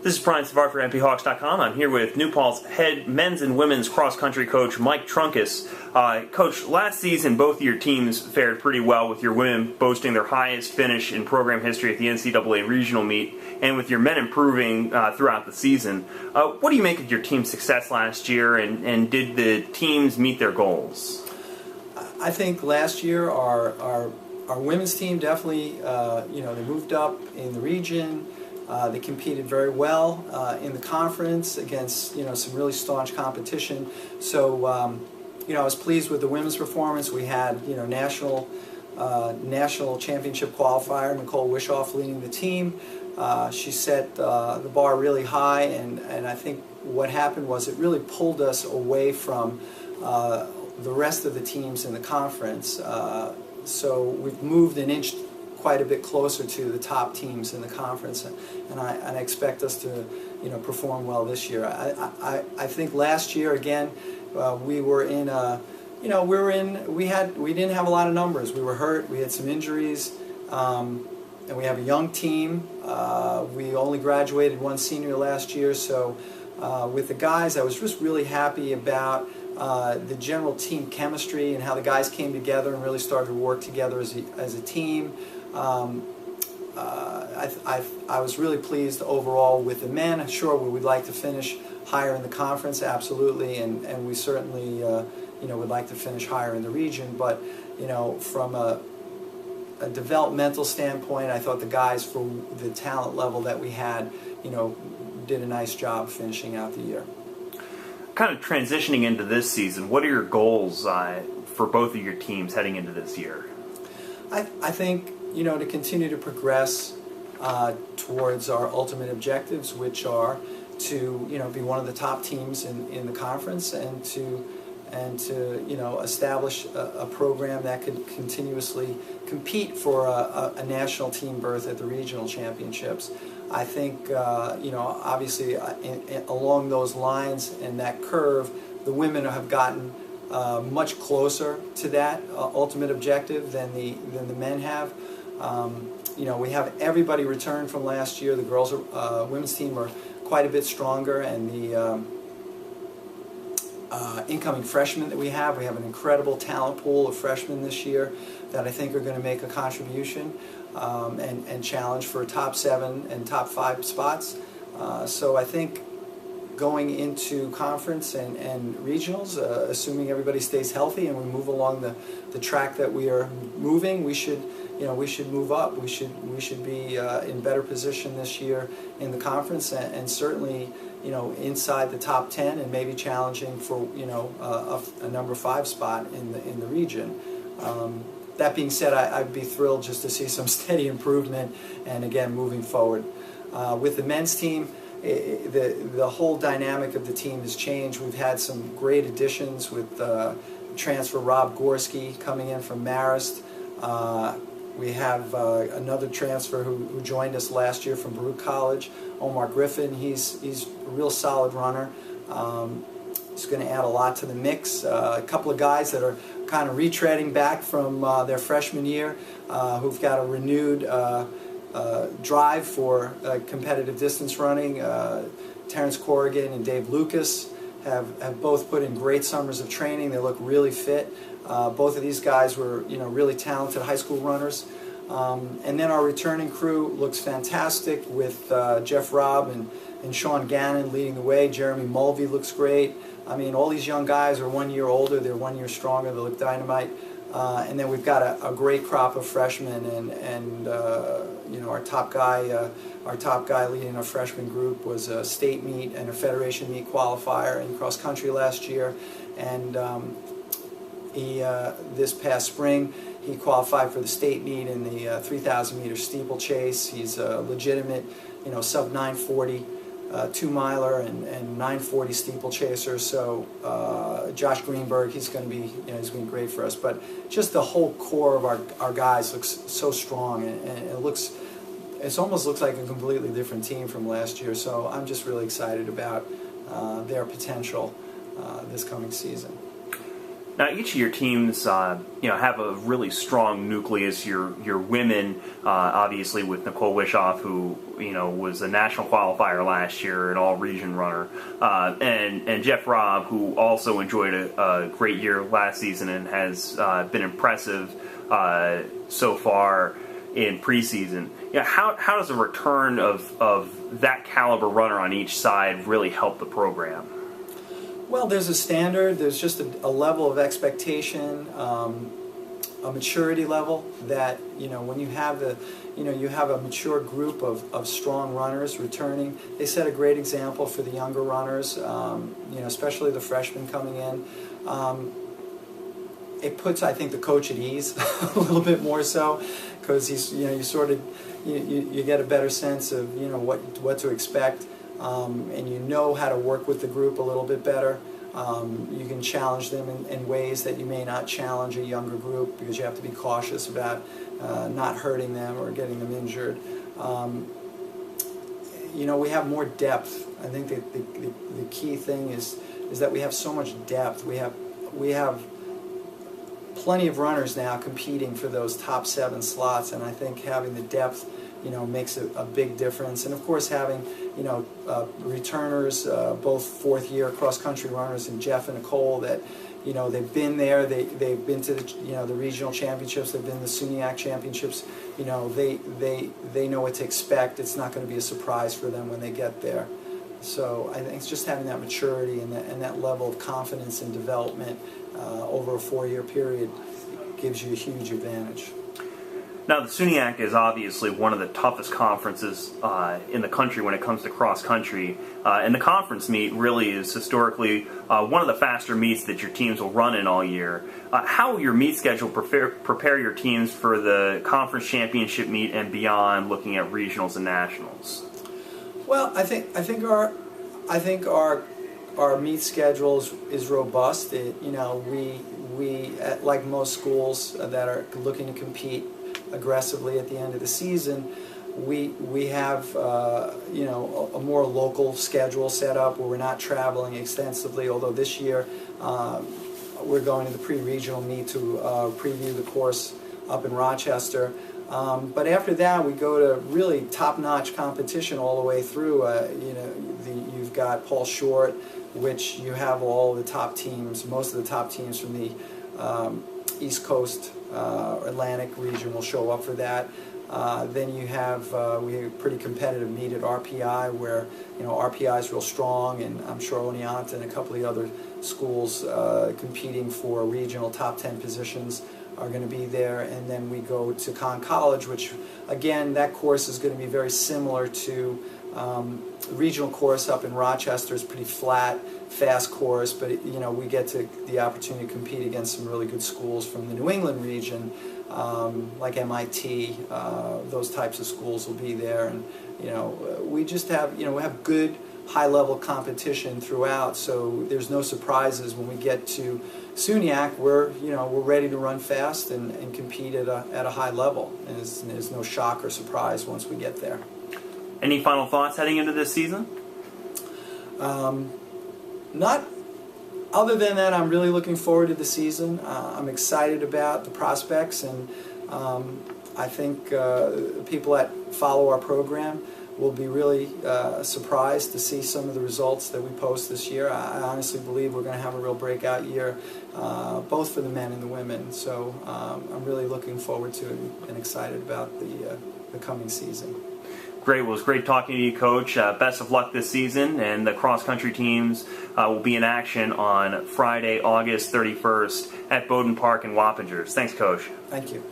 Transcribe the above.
This is Brian Savard for MPHawks.com. I'm here with New Paltz head men's and women's cross-country coach Mike Trunkus. Coach, last season both of your teams fared pretty well, with your women boasting their highest finish in program history at the NCAA regional meet, and with your men improving throughout the season. What do you make of your team's success last year, and did the teams meet their goals? I think last year our women's team definitely, they moved up in the region. They competed very well in the conference against some really staunch competition. So I was pleased with the women's performance. We had national championship qualifier Nicole Wishoff leading the team. She set the bar really high, and I think what happened was it really pulled us away from the rest of the teams in the conference. So we've moved an inch quite a bit closer to the top teams in the conference, and I expect us to perform well this year. I think last year again we were in we didn't have a lot of numbers. We were hurt. We had some injuries, and we have a young team. We only graduated one senior last year, so with the guys, I was just really happy about the general team chemistry and how the guys came together and really started to work together as a team. I was really pleased overall with the men. Sure, we would like to finish higher in the conference, absolutely, and we certainly would like to finish higher in the region. But from a developmental standpoint, I thought the guys, for the talent level that we had, did a nice job finishing out the year. Kind of transitioning into this season, what are your goals for both of your teams heading into this year? I think to continue to progress towards our ultimate objectives, which are to be one of the top teams in the conference, and to establish a program that could continuously compete for a national team berth at the regional championships. I think obviously along those lines and that curve, the women have gotten much closer to that ultimate objective than the men have. We have everybody returned from last year. The women's team are quite a bit stronger, and the incoming freshmen that we have an incredible talent pool of freshmen this year that I think are going to make a contribution and challenge for top 7 and top 5 spots. So I think going into conference and regionals, assuming everybody stays healthy and we move along the track that we are moving, we should move up. We should be in better position this year in the conference, and certainly inside the top 10, and maybe challenging for a number 5 spot in the region. That being said, I'd be thrilled just to see some steady improvement, and again moving forward. With the men's team, the whole dynamic of the team has changed. We've had some great additions with transfer Rob Gorski coming in from Marist. We have another transfer who joined us last year from Baruch College, Omar Griffin. He's a real solid runner. He's going to add a lot to the mix. A couple of guys that are kind of retreading back from their freshman year, who've got a renewed drive for competitive distance running. Terrence Corrigan and Dave Lucas have both put in great summers of training. They look really fit. Both of these guys were really talented high school runners. And then our returning crew looks fantastic with Jeff Robb and Sean Gannon leading the way. Jeremy Mulvey looks great. I mean, all these young guys are 1 year older. They're 1 year stronger. They look dynamite. And then we've got a great crop of freshmen, and our top guy leading our freshman group was a state meet and a federation meet qualifier in cross country last year, and he this past spring he qualified for the state meet in the 3,000 meter steeplechase. He's a legitimate sub 940 2-miler and 940 steeplechaser. So Josh Greenberg, he's going to be he's going to be great for us. But just the whole core of our guys looks so strong, and it almost looks like a completely different team from last year. So I'm just really excited about their potential this coming season. Now, each of your teams, have a really strong nucleus. Your women, obviously, with Nicole Wishoff, who was a national qualifier last year, an all-region runner, and Jeff Robb, who also enjoyed a great year last season and has been impressive so far in preseason. How does a return of that caliber runner on each side really help the program? Well, there's a standard, there's just a level of expectation, a maturity level that, when you have you have a mature group of strong runners returning, they set a great example for the younger runners, especially the freshmen coming in. It puts, I think, the coach at ease a little bit more so, because you get a better sense of, what to expect. And you know how to work with the group a little bit better. You can challenge them in ways that you may not challenge a younger group, because you have to be cautious about not hurting them or getting them injured. We have more depth. I think that the key thing is that we have so much depth. We have plenty of runners now competing for those top 7 slots, and I think having the depth makes a big difference. And of course, having returners, both fourth-year cross-country runners, and Jeff and Nicole, that they've been there. They've been to the regional championships. They've been to the SUNYAC championships. They know what to expect. It's not going to be a surprise for them when they get there. So I think it's just having that maturity and that level of confidence and development over a 4-year period gives you a huge advantage. Now, the SUNYAC is obviously one of the toughest conferences in the country when it comes to cross-country, and the conference meet really is historically one of the faster meets that your teams will run in all year. How will your meet schedule prepare your teams for the conference championship meet and beyond, looking at regionals and nationals? Well, I think our meet schedule is robust. We like most schools that are looking to compete aggressively at the end of the season, we have a more local schedule set up where we're not traveling extensively. Although this year we're going to the pre-regional meet to preview the course up in Rochester. But after that, we go to really top-notch competition all the way through. You've got Paul Short, which you have all the top teams, most of the top teams from the East Coast Atlantic region will show up for that. Then you have we have a pretty competitive meet at RPI, where RPI is real strong, and I'm sure Oneonta and a couple of the other schools competing for regional top 10 positions are going to be there. And then we go to Conn College, which again, that course is going to be very similar to the regional course up in Rochester. Is pretty flat, fast course, but we get the opportunity to compete against some really good schools from the New England region, like MIT. Those types of schools will be there, and we just have we have good high-level competition throughout. So there's no surprises when we get to SUNYAC. We're ready to run fast and compete at a high level, and there's no shock or surprise once we get there. Any final thoughts heading into this season? Not other than that, I'm really looking forward to the season. I'm excited about the prospects, and I think people that follow our program will be really surprised to see some of the results that we post this year. I honestly believe we're going to have a real breakout year, both for the men and the women. So I'm really looking forward to it and excited about the coming season. Great. Well, it was great talking to you, Coach. Best of luck this season, and the cross-country teams will be in action on Friday, August 31st at Bowden Park in Wappingers. Thanks, Coach. Thank you.